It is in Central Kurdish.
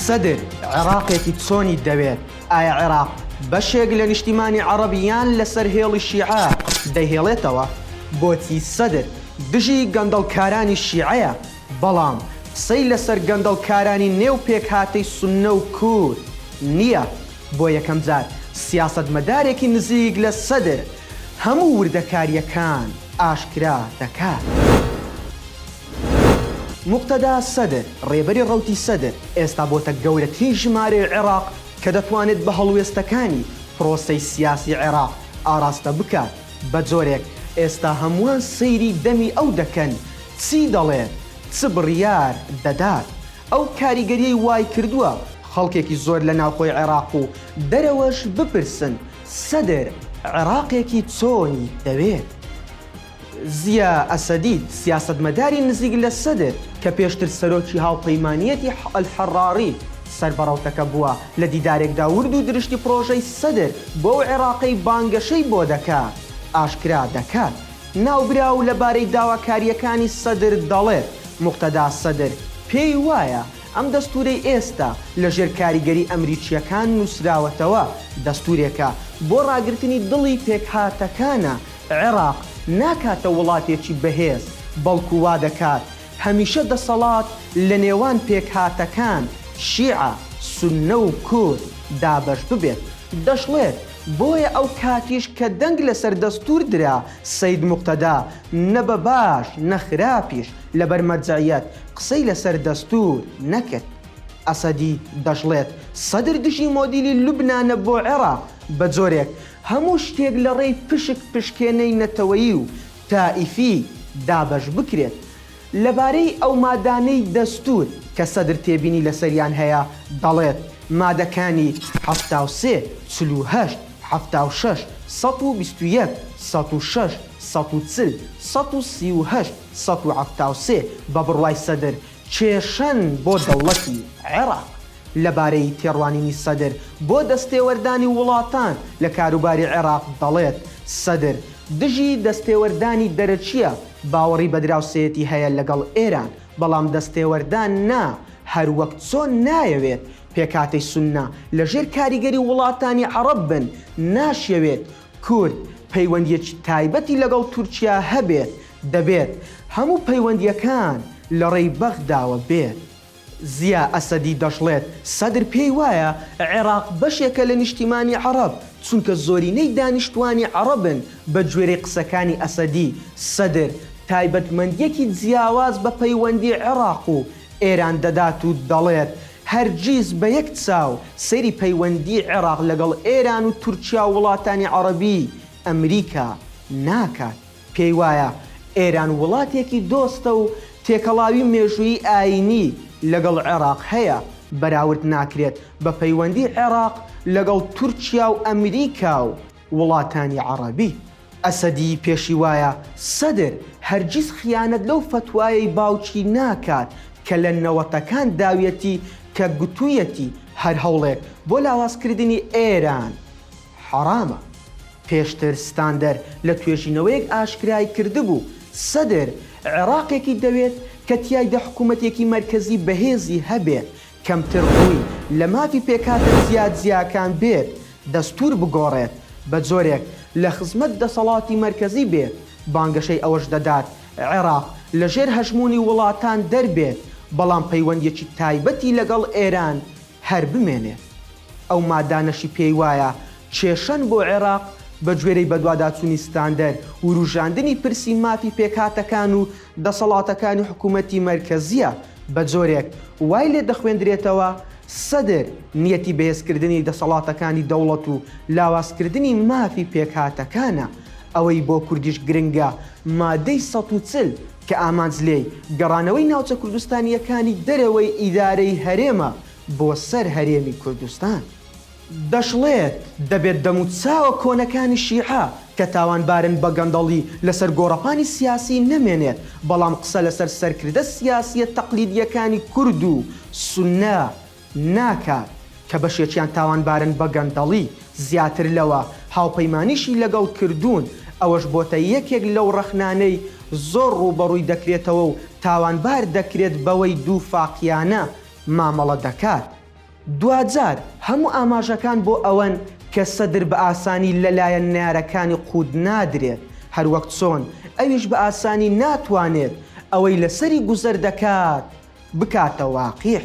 سەدر عێراقێکی چۆنی دەوێت؟ ئایا عێراق بەشێک لە نیشتیمانی عەرەبیان لەسەر هێڵی شیعە دەهێڵێتەوە؟ بۆچی سەدر دژی گەندەڵکارانی شیعەیە، بەڵام قسەی لەسەر گەندەڵکارانی نێو پێکهاتەی سوننە و کورد نییە؟ بۆ یەکەم جار سیاسەتمەدارێکی نزیک لە سەدر هەموو وردەکاریەکان ئاشکرا دەکات. موقتەدا سەدر ڕێبەری ڕەوتی سەدر ئێستا بۆتە گەورەترین ژمارەی عێراق کە دەتوانێت بە هەڵوێستەکانی پرۆسەی سیاسی عێراق ئاراستە بکات. بە جۆرێک ئێستا هەمووان سەیری دەمی ئەو دەکەن چی دەڵێت، چ بڕیار دەدات. ئەو کاریگەریەی وای کردووە خەڵکێکی زۆر لە ناوخۆی عێراق و دەرەوەش بپرسن سەدر عێراقێکی چۆنی دەوێت؟ زیا ئەسەدی سیاسەتمەداری نزیک لە سەدر کە پێشتر سەرۆکی هاوپەیمانیەتی ئەلحەڕاڕی سەربەڕەوتەکە بووە لە دیدارێکدا ورد و درشتی پرۆژەی سەدر بۆ عێراقی بانگەشەی بۆ دەکات ئاشکرا دەکات. ناوبراو لەبارەی داواکاریەکانی سەدر دەڵێت موقتەدا سەدر پێی وایە ئەم دەستورەی ئێستا لە ژێر کاریگەری ئەمریکیەکان نووسراوەتەوە دەستورێکە بۆ ڕاگررتنی دڵی پێکهاتەکانە. عێراق ناکاتە وڵاتێکی بەهێز، بەڵکو وا دەکات هەمیشە دەسەڵات لە نێوان پێکهاتەکان شیعە، سوننە و کورد دابەش ببێت. دەشڵێت بۆیە ئەو کاتیش کە دەنگ لەسەر دەستور درا سەید موقتەدا نەبە باش نەخراپیش لەبەر مەرجەعیەت قسەی لەسەر دەستور نەکرد. ئەسەدی دەشڵێت سەدر دژی مۆدیلی لوبنانە بۆ عێراق بە جۆرێک هەموو شتێک لە ڕێی پشک پشکێنەی نەتەوەیی و تائیفی دابەش بکرێت. لەبارەی ئەو مادانەی دەستور کە سەدر تێبینی لەسەریان هەیە دەڵێت مادەکانی 73 48 76 121 106 140 138 173 بە بڕوای سەدر کێشەن بۆ دەوڵەتی عێراق. لەبارەی تێڕوانینی سەدر بۆ دەستێوەردانی وڵاتان لە کاروباری عێراق دەڵێت سەدر دژی دەستێوەردانی دەرەچیە باوەڕی بە دراوسێتی هەیە لەگەڵ ئێران، بەڵام دەستێوەردان نا هەروەک چۆن نایەوێت پێکاتەی سوننە لەژێر کاریگەری وڵاتانی عەرەب بن، ناشەوێت کورد پەیوەندیەکی تایبەتی لەگەڵ تورکیا هەبێت، دەبێت هەموو پەیوەندیەکان لە ڕێی بەغداوە بێت. زیا ئەسەدی دەشڵێت سەدر پێی وایە عێراق بەشێکە لە نیشتیمانی عەرەب چونکە زۆرینەی دانیشتوانی عەرەبن. بە گوێرەی قسەکانی ئەسەدی سەدر تایبەتمەندیەکی جیاواز بە پەیوەندی عێراق و ئێران دەدات و دەڵێت هەرگیز بە یەک چاو سەیری پەیوەندی عێراق لەگەڵ ئێران و تورکیا و وڵاتانی عەرەبی ئەمریکا ناکات. پێی وایە ئێران وڵاتێکی دۆستە و تێکەڵاوی مێژووی ئاینی لەگەڵ عێراق هەیە، بەراورد ناکرێت بە پەیوەندی عێراق لەگەڵ تورکیا و ئەمریکا و وڵاتانی عەرەبی. ئەسەدی پێشی وایە سەدر هەرگیز خیانەت لەو فتوایەی باوکی ناکات کە لە نەوەتەکان داویەتی کە گوتوویەتی هەر هەوڵێک بۆ لاوازکردنی ئێران حەرامە. پێشتر ستاندەر لە توێژینەوەیەک ئاشکرای کردبوو سەدر عێراقێکی دەوێت کە تیایدا حکوومەتێکی مەرکەزی بەهێزی هەبێت، کەمتر ڕووی لە مافی پێکاتە زیادزیاکان بێت، دەستور بگۆڕێت، بە جۆرێک لە خزمەت دەسەڵاتی مەرکەزی بێت. بانگەشەی ئەوەش دەدات عێراق لەژێر هەژمونی وڵاتان دەربێت، بەڵام پەیوەندیەکی تایبەتی لەگەڵ ئێران هەر بمێنێت. ئەو مادانەشی پێی وایە کێشەن بۆ عێراق بە گوێرەی بەدواداچوونی ستاندەر و ڕوژاندنی پرسی مافی پێکاتەکان و دەسەڵاتەکانی حکوومەتی مەرکەزیە. بە جۆرێک وای لێ دەخوێندرێتەوە سەدر نیەتی بەهێزکردنی دەسەڵاتەکانی دەوڵەت و لاوازکردنی مافی پێکاتەکانە. ئەوەی بۆ کوردیش گرنگە مادەی 140 کە ئامانج لێی گەڕانەوەی ناوچە کوردستانیەکانی دەرەوەی ئیدارەی هەرێمە بۆ سەر هەرێمی کوردستان. دەشڵێت دەبێت دەموچاوە کۆنەکانی شیعە کە تاوانبارن بە گەندەڵی لەسەر گۆڕەپانی سیاسی نەمێنێت، بەڵام قسە لەسەر سەرکردە سیاسیە تەقلیدیەکانی کورد و سوننە ناکات کە بەشێکیان تاوانبارن بە گەندەڵی. زیاتر لەوە هاوپەیمانیشی لەگەڵ کردوون، ئەوەش بۆتە یەکێک لەو ڕەخنانەی زۆر ڕوبەڕووی دەکرێتەوە و تاوانبار دەکرێت بەوەی دوو فاقیانە مامەڵە دەکات. دوجار هەموو ئاماژەکان بۆ ئەوەن کە سەدر بە ئاسانی لەلایەن نارەکانی قود نادرێت، هەروەک چۆن ئەویش بە ئاسانی ناتوانێت ئەوەی لەسەری گوزەر دەکات بکاتە واقیع.